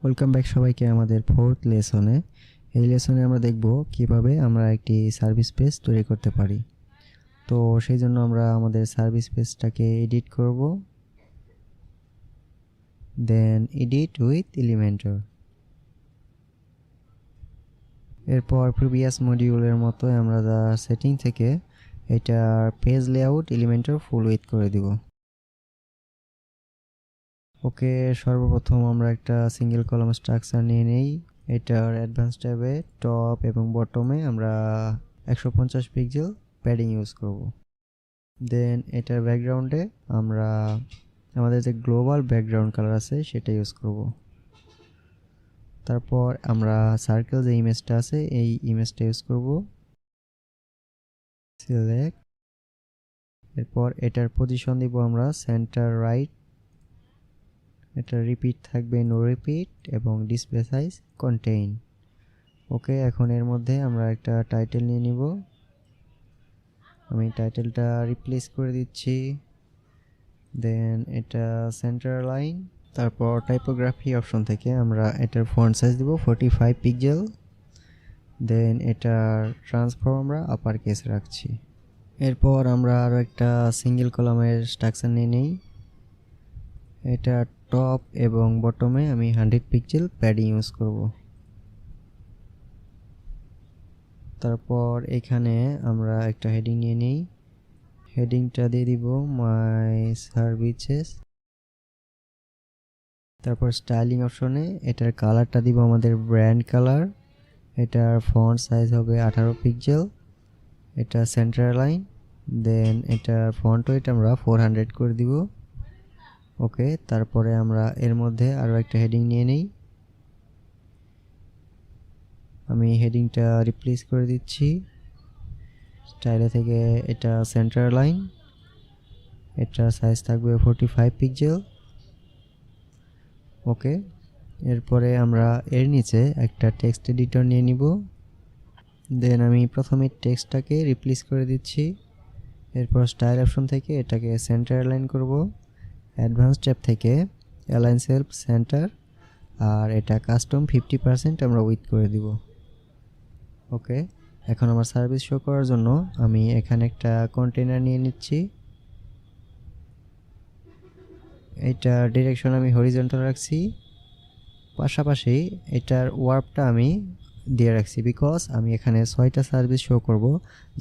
Welcome back সবাইকে আমাদের fourth লেসনে। এই লেসনে আমরা দেখব কিভাবে আমরা একটি সার্ভিস পেজ তৈরি করতে পারি। তো সেই জন্য আমরা আমাদের সার্ভিস পেজটাকে এডিট করব, দেন এডিট উইথ এলিমেন্টর। এরপর প্রিভিয়াস মডিউলের মতো আমরা সেটিং থেকে এটার page layout Elementor full with করে দিব। ওকে, সর্বপ্রথম আমরা একটা সিঙ্গেল কলাম স্ট্রাকচার নিয়ে নেই। এটার অ্যাডভান্স ট্যাবে টপ এবং বটমে আমরা 150 পিক্সেল প্যাডিং ইউজ করব। দেন এটার ব্যাকগ্রাউন্ডে আমরা আমাদের যে গ্লোবাল ব্যাকগ্রাউন্ড কালার আছে সেটা ইউজ করব। তারপর আমরা সার্কেল যে ইমেজটা আছে এই ইমেজটা ইউজ করব। সিলেক্ট। এরপর এটার পজিশন দিব আমরা সেন্টার রাইট। এটা রিপিট থাকবে নো রিপিট এবং ডিসপ্লে সাইজ কন্টেইন। ওকে, এখন এর মধ্যে আমরা একটা টাইটেল নিয়ে নিব। আমি টাইটেলটা রিপ্লেস করে দিচ্ছি। দেন এটা সেন্টার লাইন। তারপর টাইপোগ্রাফি অপশন থেকে আমরা এটার ফন্ট সাইজ দিব 45 পিক্সেল। দেন এটার ট্রান্সফর্ম আমরা আপার কেস রাখছি। এরপর আমরা আরও একটা সিঙ্গেল কলামের স্ট্রাকচার নিয়ে নিই। এটা টপ এবং বটমে আমি 100 পিক্সেল প্যাডিং ইউজ করব। তারপর এখানে আমরা একটা হেডিং নিয়ে নিই। হেডিংটা দিয়ে দিব মাই সার্ভিসেস। তারপর স্টাইলিং অপশনে এটার কালারটা দিব আমাদের ব্র্যান্ড কালার। এটার ফন্ট সাইজ হবে 18 পিক্সেল। এটা সেন্টার লাইন। দেন এটার ফন্ট ওয়েট আমরা 400 করে দিব। ওকে, তারপরে আমরা এর মধ্যে আরও একটা হেডিং নিয়ে নিই। আমি হেডিংটা রিপ্লেস করে দিচ্ছি। স্টাইলে থেকে এটা সেন্টার লাইন। এটার সাইজ থাকবে 45 পিক্সেল। ওকে, এরপরে আমরা এর নিচে একটা টেক্সট এডিটর নিয়ে নিব। দেন আমি প্রথমে টেক্সটটাকে রিপ্লেস করে দিচ্ছি। এরপর স্টাইল অপশন থেকে এটাকে সেন্টার অ্যালাইন করব। অ্যাডভান্স ট্যাব থেকে অ্যালাইন সেলফ সেন্টার, আর এটা কাস্টম 50% আমরা উইথ করে দিব। ওকে, এখন আমার সার্ভিস শো করার জন্য আমি এখানে একটা কন্টেনার নিয়ে নিচ্ছি। এটা ডিরেকশন আমি হরিজন্টাল রাখছি, পাশাপাশি এটার ওয়ার্পটা আমি দিয়ে রাখছি বিকজ আমি এখানে 6টা সার্ভিস শো করব,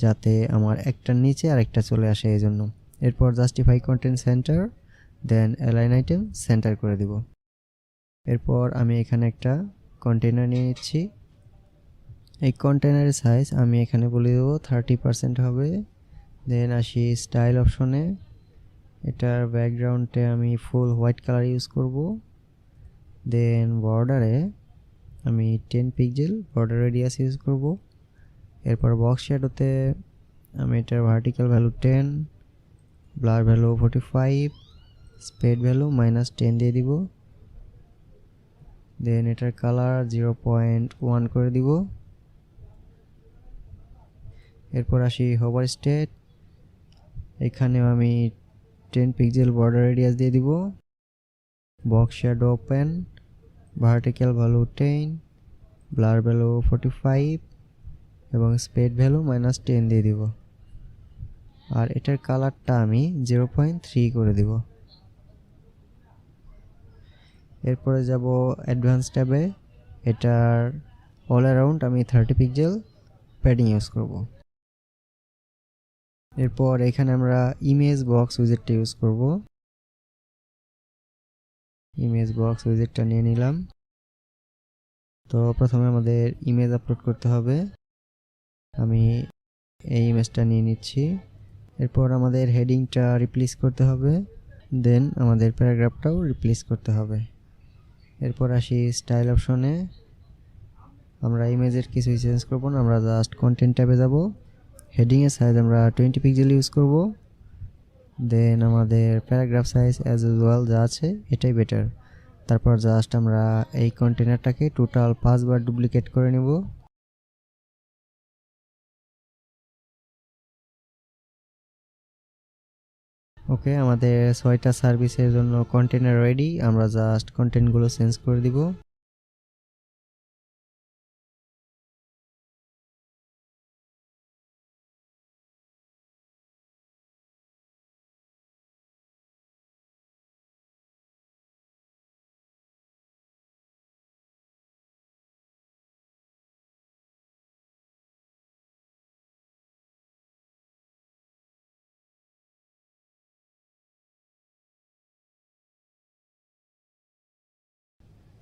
যাতে আমার একটার নিচে আরেকটা চলে আসে এই জন্য। এরপর জাস্টিফাই কন্টেন্ট সেন্টার, দেন অ্যালাইন আইটেম সেন্টার করে দিব। এরপর আমি এখানে একটা কন্টেনার নিয়ে নিচ্ছি। এই কন্টেনারের সাইজ আমি এখানে বলে দেবো 30% হবে। দেন আসি স্টাইল অপশনে। এটার ব্যাকগ্রাউন্ডে আমি ফুল হোয়াইট কালার ইউজ করব। দেন বর্ডারে আমি 10 পিক্সেল বর্ডার রেডিয়াস ইউজ করব। এরপর বক্স শ্যাডোতে আমি এটার vertical value 10, blur value 45, spread value -10 দিয়ে দিব। দেন এটার কালার 0.1 করে দিব। এরপর আসি হোভার স্টেট। এখানেও আমি 10 পিক্সেল বর্ডার রেডিয়াস দিয়ে দিব। Box shadow open, vertical value 10, blur value 45 এবং স্পেড ভ্যালু -10 দিয়ে দিব। আর এটার কালারটা আমি 0.3 করে দিব। এরপরে যাব অ্যাডভান্স ট্যাবে। এটার অল অ্যারাউন্ড আমি 30 পিক্সেল প্যাডিং ইউজ করব। এরপর এখানে আমরা ইমেজ বক্স উইজেটটা ইউজ করব। ইমেজ বক্স উইজেটটা নিয়ে নিলাম। তো প্রথমে আমাদের ইমেজ আপলোড করতে হবে। আমি এই ইমেজটা নিয়ে নিচ্ছি। এরপর আমাদের হেডিংটা রিপ্লেস করতে হবে। দেন আমাদের প্যারাগ্রাফটাও রিপ্লেস করতে হবে। এরপর আসি স্টাইল অপশনে। আমরা ইমেজের কিছুই চেঞ্জ করব না, আমরা জাস্ট কন্টেন্ট ট্যাবে যাব। হেডিংয়ের সাইজ আমরা 20 পিক্সেল ইউজ করব। দেন আমাদের প্যারাগ্রাফ সাইজ অ্যাজ ইউজুয়াল যা আছে এটাই বেটার। তারপর জাস্ট আমরা এই কন্টেনারটাকে টোটাল 5 বার ডুপ্লিকেট করে নেব। ওকে, আমাদের 6টা সার্ভিসের জন্য কন্টেনার রেডি। আমরা জাস্ট কন্টেন্টগুলো চেঞ্জ করে দিব।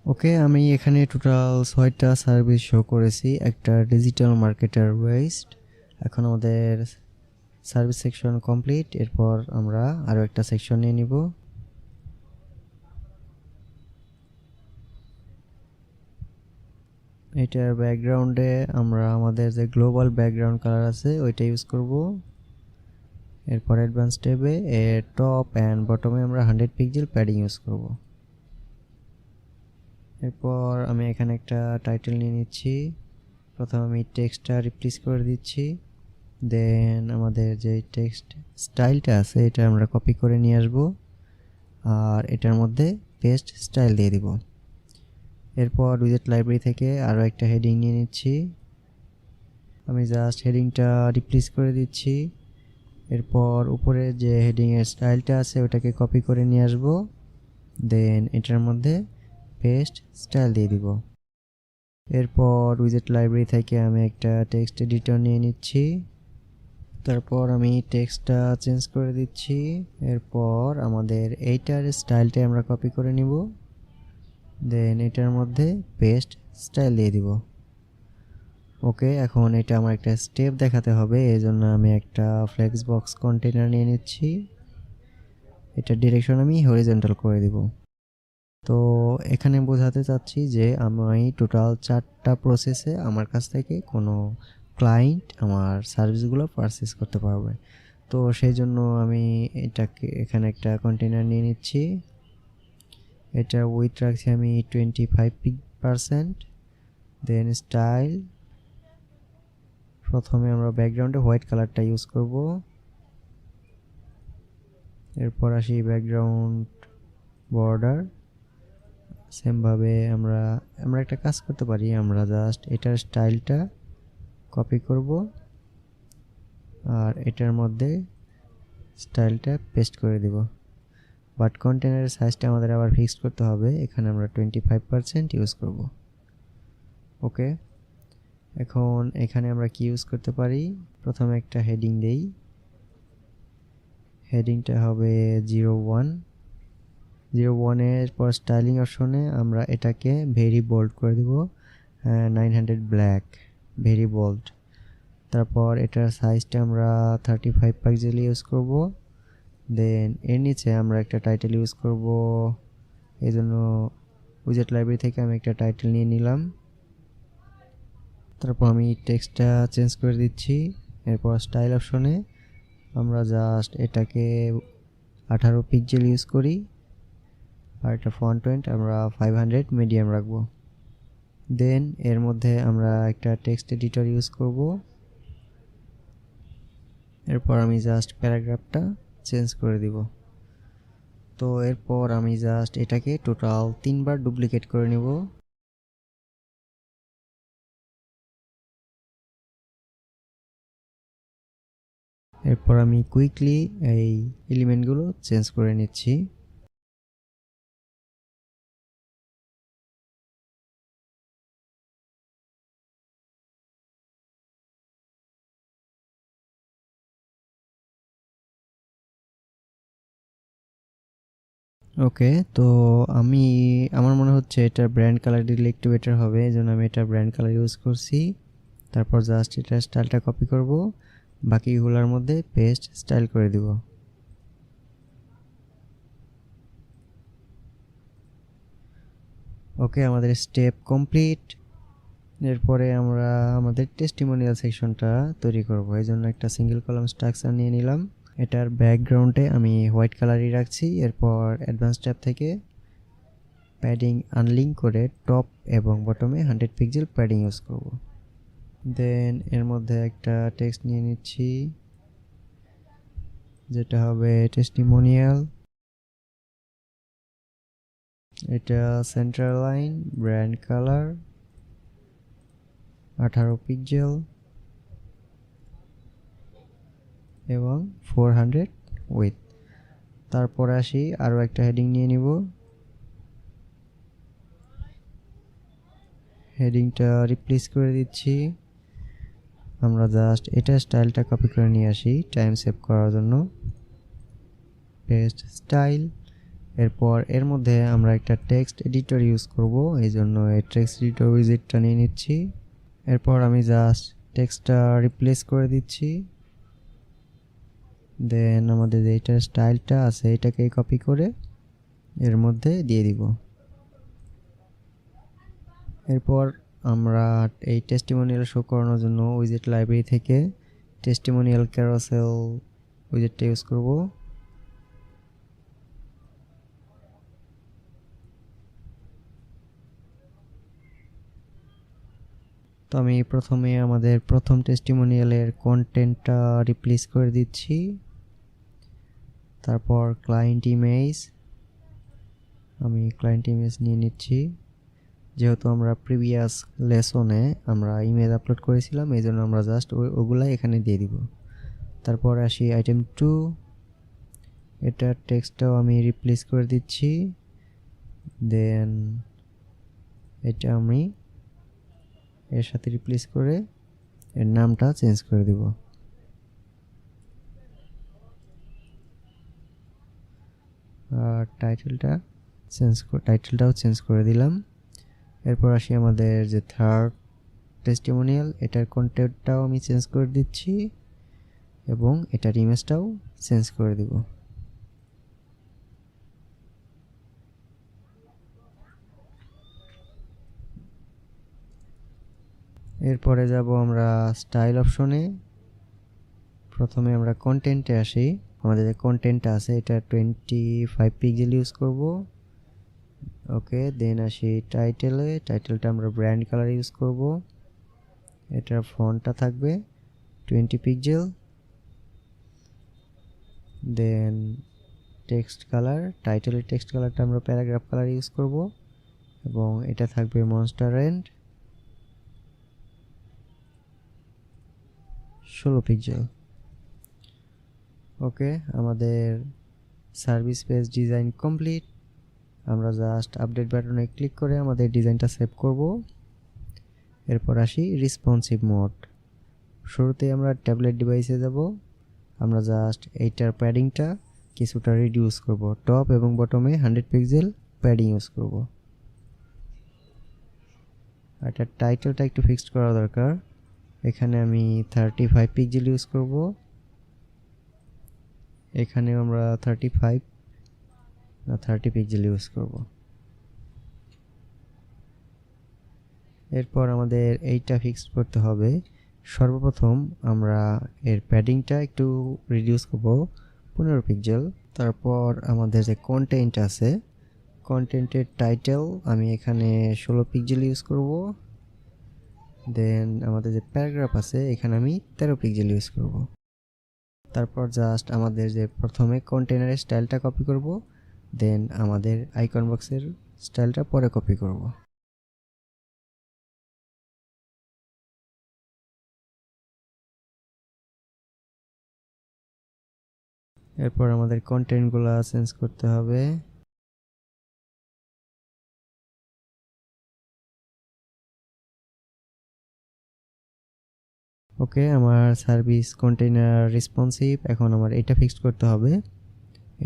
ওকে, আমি এখানে টোটাল 6টা সার্ভিস শো করেছি একটা ডিজিটাল মার্কেটার ওয়েস্ট। এখন আমাদের সার্ভিস সেকশন কমপ্লিট। এরপর আমরা আরও একটা সেকশন নিয়ে নিব। এটার ব্যাকগ্রাউন্ডে আমরা আমাদের যে গ্লোবাল ব্যাকগ্রাউন্ড কালার আছে ওইটা ইউজ করব। এরপর অ্যাডভান্স ট্যাবে এর টপ অ্যান্ড বটমে আমরা 100 পিক্সেল প্যাডিং ইউজ করব। এরপর আমি এখানে একটা টাইটেল নিয়ে নিচ্ছি। প্রথমে আমি টেক্সটটা রিপ্লেস করে দিচ্ছি। দেন আমাদের যে টেক্সট স্টাইলটা আছে এটা আমরা কপি করে নিয়ে আসব আর এটার মধ্যে পেস্ট স্টাইল দিয়ে দিব। এরপর উইজেট লাইব্রেরি থেকে আরও একটা হেডিং নিয়ে নিচ্ছি। আমি জাস্ট হেডিংটা রিপ্লেস করে দিচ্ছি। এরপর উপরে যে হেডিংয়ের স্টাইলটা আছে ওটাকে কপি করে নিয়ে আসব। দেন এটার মধ্যে পেস্ট স্টাইল দিয়ে দিব। এরপর উইজেট লাইব্রেরি থেকে আমি একটা টেক্সট এডিটর নিয়ে নিচ্ছি। তারপর আমি টেক্সটটা চেঞ্জ করে দিচ্ছি। এরপর আমাদের এইটার স্টাইলটা আমরা কপি করে নিব। দেন এটার মধ্যে পেস্ট স্টাইল দিয়ে দিব। ওকে, এখন এটা আমার একটা স্টেপ দেখাতে হবে, এই জন্য আমি একটা ফ্লেক্স বক্স কন্টেনার নিয়ে নিচ্ছি। এটার ডিরেকশন আমি হরিজন্টাল করে দিব। তো এখানে বোঝাতে চাচ্ছি যে আমি টোটাল 4টা প্রসেসে আমার কাছ থেকে কোনো ক্লায়েন্ট আমার সার্ভিসগুলো পারচেস করতে পারবে। তো সেই জন্য আমি এটাকে এখানে একটা কন্টেনার নিয়ে নিচ্ছি। এটা উইথ রাখছি আমি 25%। দেন স্টাইল, প্রথমে আমরা ব্যাকগ্রাউন্ডে হোয়াইট কালারটা ইউজ করব। এরপর আসি ব্যাকগ্রাউন্ড বর্ডার। সেমভাবে আমরা একটা কাজ করতে পারি, আমরা জাস্ট এটার স্টাইলটা কপি করব আর এটার মধ্যে স্টাইলটা পেস্ট করে দিব। বাট কন্টেনারের সাইজটা আমাদের আবার ফিক্সড করতে হবে, এখানে আমরা 25% ইউজ করব। ওকে, এখন এখানে আমরা কি ইউজ করতে পারি, প্রথমে একটা হেডিং দেই। হেডিংটা হবে 01 এর পর স্টাইলিং অপশনে আমরা এটাকে ভেরি বোল্ড করে দেব, 900 ব্ল্যাক, ভেরি বোল্ড। তারপর এটার সাইজটা আমরা 35 পিক্সেল ইউজ করব। দেন এর নিচে আমরা একটা টাইটেল ইউজ করব, এই জন্য উইজেট লাইব্রেরি থেকে আমি একটা টাইটেল নিয়ে নিলাম। তারপর আমি টেক্সটটা চেঞ্জ করে দিচ্ছি। এরপর স্টাইল অপশনে আমরা জাস্ট এটাকে 18 পিক্সেল ইউজ করি আর এটা ফন্ট পয়েন্ট আমরা 500 মিডিয়াম রাখবো। দেন এর মধ্যে আমরা একটা টেক্সট এডিটর ইউজ করব। এরপর আমি জাস্ট প্যারাগ্রাফটা চেঞ্জ করে দিব। তো এরপর আমি জাস্ট এটাকে টোটাল 3বার ডুপ্লিকেট করে নেব। এরপর আমি কুইকলি এই এলিমেন্টগুলো চেঞ্জ করে নিচ্ছি। ওকে, তো আমার মনে হচ্ছে এটার ব্র্যান্ড কালার দিলে একটু বেটার হবে, এই জন্য আমি এটা ব্র্যান্ড কালার ইউজ করছি। তারপর জাস্ট এটার স্টাইলটা কপি করব, বাকিগুলোর মধ্যে পেস্ট স্টাইল করে দিব। ওকে, আমাদের স্টেপ কমপ্লিট। এরপরে আমরা আমাদের টেস্টিমোনিয়াল সেকশনটা তৈরি করব, এই জন্য একটা সিঙ্গেল কলাম স্ট্রাকচার নিয়ে নিলাম। এটার ব্যাকগ্রাউন্ডে আমি হোয়াইট কালারই রাখছি। এরপর অ্যাডভান্স ট্যাব থেকে প্যাডিং আনলিঙ্ক করে টপ এবং বটমে 100 পিক্সেল প্যাডিং ইউজ করব। দেন এর মধ্যে একটা টেক্সট নিয়ে নিচ্ছি। যেটা হবে টেস্টিমোনিয়াল। এটা centre line, brand colour 18 pixel এবং 400 উইথ। তারপর আসি আরও একটা হেডিং নিয়ে নিব। হেডিংটা রিপ্লেস করে দিচ্ছি। আমরা জাস্ট এটা স্টাইলটা কপি করে নিয়ে আসি টাইম সেভ করার জন্য। Paste style. এরপর এর মধ্যে আমরা একটা টেক্সট এডিটর ইউজ করব, এই জন্য এই টেক্সট এডিটর উইজেটটা নিয়ে নিচ্ছি। এরপর আমি জাস্ট টেক্সটটা রিপ্লেস করে দিচ্ছি। দেন আমাদের যেটা স্টাইলটা আছে এটাকে কপি করে এর মধ্যে দিয়ে দিব। এরপর আমরা এই টেস্টিমোনিয়াল শো করানোর জন্য উইজেট লাইব্রেরি থেকে টেস্টিমোনিয়াল ক্যারোসেল উইজেটটা ইউজ করব। তো আমি প্রথমে আমাদের প্রথম টেস্টিমোনিয়ালের কন্টেন্টটা রিপ্লেস করে দিচ্ছি। তারপর ক্লায়েন্ট ইমেজ, আমি ক্লায়েন্ট ইমেজ নিয়ে নিচ্ছি। যেহেতু আমরা প্রিভিয়াস লেসনে আমরা ইমেজ আপলোড করেছিলাম, এই জন্য আমরা জাস্ট ওগুলাই এখানে দিয়ে দিব। তারপর আসি আইটেম 2, এটার টেক্সটটাও আমি রিপ্লেস করে দিচ্ছি। দেন এটা আমি এর সাথে রিপ্লেস করে এর নামটা চেঞ্জ করে দিব। আর টাইটেলটাও চেঞ্জ করে দিলাম। এরপর আসি আমাদের যে থার্ড টেস্টিমোনিয়াল, এটার কন্টেন্টটাও আমি চেঞ্জ করে দিচ্ছি এবং এটার ইমেজটাও চেঞ্জ করে দিব। এরপরে যাব আমরা স্টাইল অপশনে। প্রথমে আমরা কন্টেন্টে আসি। আমাদের যে কন্টেন্টটা আছে এটা 25 পিক্সেল ইউজ করব। ওকে, দেন আসি টাইটেলটা আমরা ব্র্যান্ড কালার ইউজ করব। এটার ফন্টটা থাকবে 20 পিক্সেল। দেন টাইটেলের টেক্সট কালারটা আমরা প্যারাগ্রাফ কালার ইউজ করব এবং এটা থাকবে মনস্টার এন্ড 16 পিক্সেল। ওকে, আমাদের সার্ভিস পেজ ডিজাইন কমপ্লিট। আমরা জাস্ট আপডেট বাটনে ক্লিক করে আমাদের ডিজাইনটা সেভ করব। এরপর আসি রেসপন্সিভ মোড। শুরুতে আমরা ট্যাবলেট ডিভাইসে যাব। আমরা জাস্ট এইটার প্যাডিংটা কিছুটা রিডিউস করব। টপ এবং বটমে 100 পিক্সেল প্যাডিং ইউজ করব। এটা টাইটেলটা একটু ফিক্সড করা দরকার। এখানে আমি 35 পিক্সেল ইউজ করব। এখানে আমরা 30 পিক্সেল ইউজ করব। এরপর আমাদের এইটা ফিক্স করতে হবে। সর্বপ্রথম আমরা এর প্যাডিংটা একটু রিডিউস করব 15 পিক্সেল। তারপর আমাদের যে কন্টেন্ট আছে, কন্টেন্টের টাইটেল আমি এখানে 16 পিক্সেল ইউজ করব। দেন আমাদের যে প্যারাগ্রাফ আছে এখানে আমি 13 পিক্সেল ইউজ করব। তারপর জাস্ট আমাদের যে প্রথমে কন্টেনারের স্টাইলটা কপি করব, দেন আমাদের আইকন বক্সের স্টাইলটা পরে কপি করব। এরপর আমাদের কন্টেন্টগুলো চেঞ্জ করতে হবে। ওকে, আমার সার্ভিস কন্টেইনার রেসপন্সিভ। এখন আমার এটা ফিক্সড করতে হবে।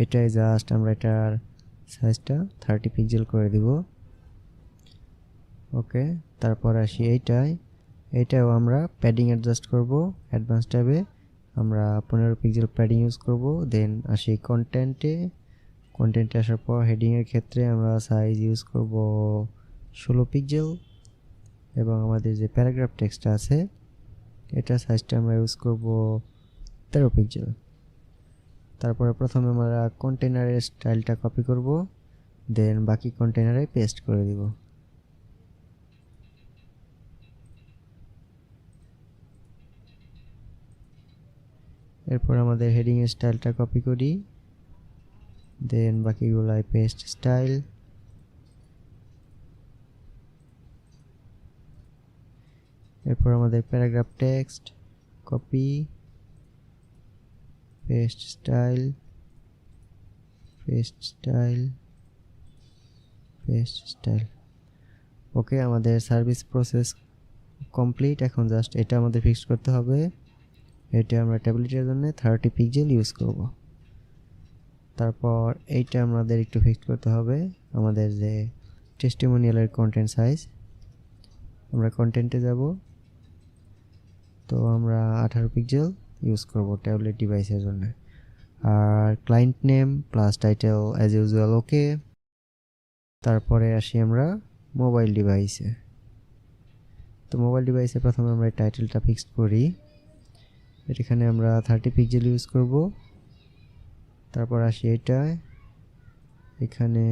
এটাই জাস্ট আমরা এটার সাইজটা 30 পিক্সেল করে দিব। ওকে, তারপর আসি এইটাও আমরা প্যাডিং অ্যাডজাস্ট করব। অ্যাডভান্স ট্যাবে আমরা 15 পিক্সেল প্যাডিং ইউজ করব। দেন আসি কন্টেন্টে আসার পর হেডিংয়ের ক্ষেত্রে আমরা সাইজ ইউজ করব 16 পিক্সেল এবং আমাদের যে প্যারাগ্রাফ টেক্সটটা আছে এটা সাইজটা আমরা ইউজ করব 13 পিক্সেল। তারপরে প্রথমে আমরা কন্টেনারের স্টাইলটা কপি করব, দেন বাকি কন্টেনারে পেস্ট করে দিব। এরপর আমাদের হেডিং এর স্টাইলটা কপি করি, দেন বাকিগুলাই পেস্ট স্টাইল। এরপর আমাদের paragraph text copy, paste style, paste style, paste style. Okay, আমাদের সার্ভিস প্রসেস কমপ্লিট। এখন জাস্ট এটা আমাদের ফিক্স করতে হবে। এটা আমরা ট্যাবলেটের জন্য 30 পিক্সেল ইউজ করব। তারপর এইটা আমাদের একটু ফিক্স করতে হবে, আমাদের যে টেস্টিমোনিয়ালের কন্টেন্ট সাইজ। আমরা কন্টেন্টে যাব, তো আমরা 18 পিক্সেল ইউজ করব ট্যাবলেট ডিভাইসের জন্য। আর client name plus title as usual okay. তারপরে আসি আমরা মোবাইল ডিভাইসে। তো মোবাইল ডিভাইসে প্রথমে আমরা টাইটেলটা ফিক্সড করি, এখানে আমরা 30 পিক্সেল ইউজ করব। তারপর আসি এটা, এখানে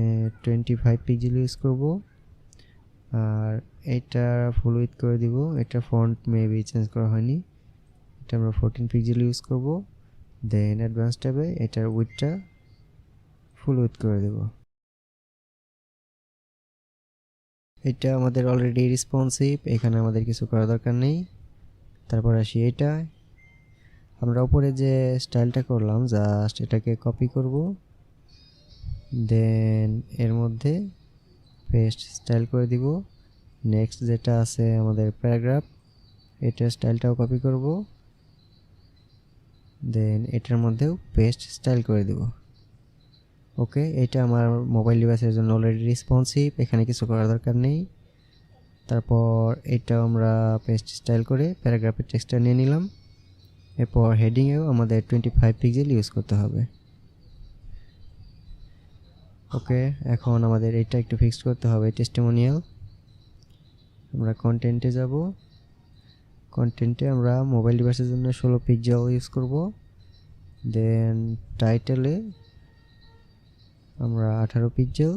25 পিক্সেল ইউজ করব। আর এটা ফুল উইথ করে দিব, এটা ফন্ট মেবি চেঞ্জ করা হয়নি, এটা আমরা 14 পিক্সেল ইউজ করব। দেন অ্যাডভান্স ট্যাবে এটার উইথটা ফুল উইথ করে দেব। এটা আমাদের অলরেডি রেসপন্সিভ, এখানে আমাদের কিছু করার দরকার নেই। তারপর আসি এটা, আমরা উপরে যে স্টাইলটা করলাম জাস্ট এটাকে কপি করব, দেন এর মধ্যে পেস্ট স্টাইল করে দিব। নেক্সট যেটা আছে আমাদের প্যারাগ্রাফ, এটার স্টাইলটাও কপি করব, দেন এটার মধ্যেও পেস্ট স্টাইল করে দিব। ওকে, এটা আমার মোবাইল ডিভাইসের জন্য অলরেডি রেসপন্সিভ, এখানে কিছু করার দরকার নেই। তারপর এটাও আমরা পেস্ট স্টাইল করে প্যারাগ্রাফের টেক্সটটা নিয়ে নিলাম। এরপর হেডিংয়েও আমাদের 25 পিক্সেল ইউজ করতে হবে। ওকে, এখন আমাদের এটা একটু ফিক্সড করতে হবে, টেস্টিমোনিয়াল। আমরা কন্টেন্টে যাব, কন্টেন্টে আমরা মোবাইল ডিভাইসের জন্য 16 পিক্সেল ইউজ করব। দেন টাইটেলে আমরা 18 পিক্সেল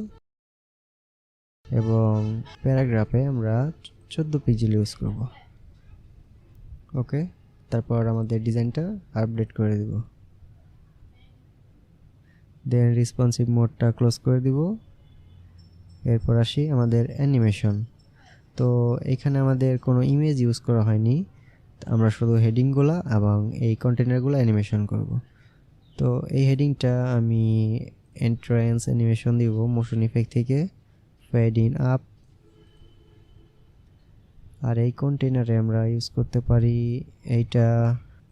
এবং প্যারাগ্রাফে আমরা 14 পিক্সেল ইউজ করব। ওকে, তারপর আমাদের ডিজাইনটা আপডেট করে দিব, দেন রেসপন্সিভ মোডটা ক্লোজ করে দিব। এরপর আসি আমাদের অ্যানিমেশন। তো এখানে আমাদের কোনো ইমেজ ইউজ করা হয়নি, আমরা শুধু হেডিংগুলা এবং এই কন্টেনারগুলো অ্যানিমেশন করব। তো এই হেডিংটা আমি এন্ট্রান্স অ্যানিমেশন দিব মোশন ইফেক্ট থেকে, ফেড ইন আপ। আর এই কন্টেনারে আমরা ইউজ করতে পারি এইটা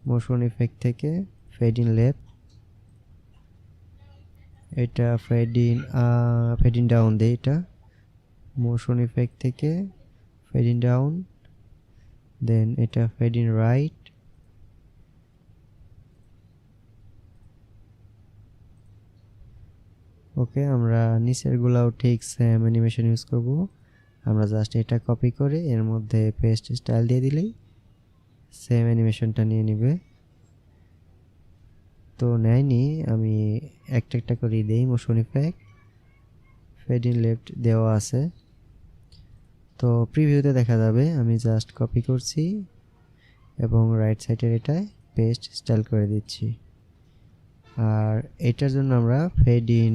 মোশন ইফেক্ট থেকে ফেড ইন লেফট, এটা ফেড ইন ডাউন দেই, এটা মোশন ইফেক্ট থেকে ফেড ইন ডাউন, দেন এটা ফেড ইন রাইট। ওকে, আমরা নিচের গুলাও ঠিক সেম অ্যানিমেশন ইউজ করব। আমরা জাস্ট এটা কপি করে এর মধ্যে পেস্ট স্টাইল দিয়ে দিলেই সেম অ্যানিমেশনটা নিয়ে নিবে। তো নেয়নি, আমি একটা একটা করে দেই। Motion effect fade in left দেওয়া আছে, তো প্রিভিউতে দেখা যাবে। আমি জাস্ট কপি করছি এবং রাইট সাইডের এটায় পেস্ট স্টাইল করে দিচ্ছি। আর এটার জন্য আমরা ফেড ইন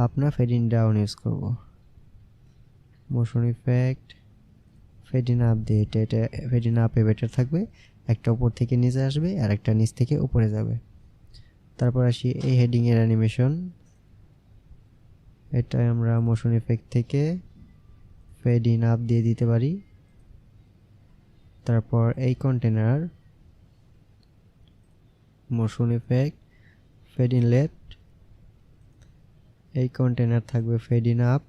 আপ না ফেড ইন ডাউন ইউজ করব। Motion effect fade in up দিয়ে এটা ফেড ইন আপে বেটার থাকবে, একটা উপর থেকে নিচে আসবে আর একটা নিচ থেকে উপরে যাবে। তারপর আসি এই হেডিং এর অ্যানিমেশন, এটা আমরা মোশন ইফেক্ট থেকে ফেড ইন আপ দিয়ে দিতে পারি। তারপর এই container motion effect fade in left, এই কন্টেনার থাকবে ফেড ইন আপ,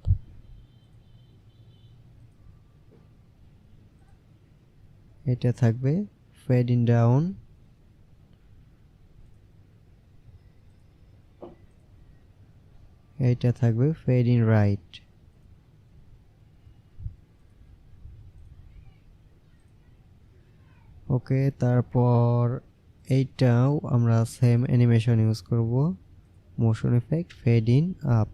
এটা থাকবে ফেড ইন ডাউন, এটা থাকবে ফেড ইন রাইট। ওকে, তারপর এইটাও আমরা সেম অ্যানিমেশন ইউজ করব, motion effect fade in up.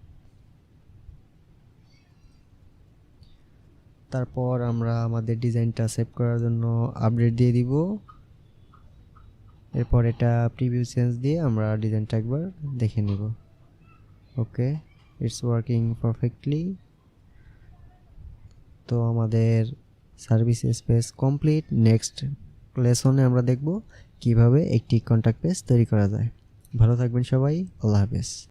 তারপর আমরা আমাদের ডিজাইনটা সেভ করার জন্য আপডেট দিয়ে দিব, এরপর এটা প্রিভিউ চেঞ্জ দিয়ে আমরা ডিজাইনটা একবার দেখে নিব। ওকে, ইটস ওয়ার্কিং পারফেক্টলি। তো আমাদের সার্ভিস স্পেস কমপ্লিট। নেক্সট লেসনে আমরা দেখব কিভাবে একটি কন্ট্যাক্ট পেজ তৈরি করা যায়। ভালো থাকবেন সবাই, আল্লাহ হাফেজ।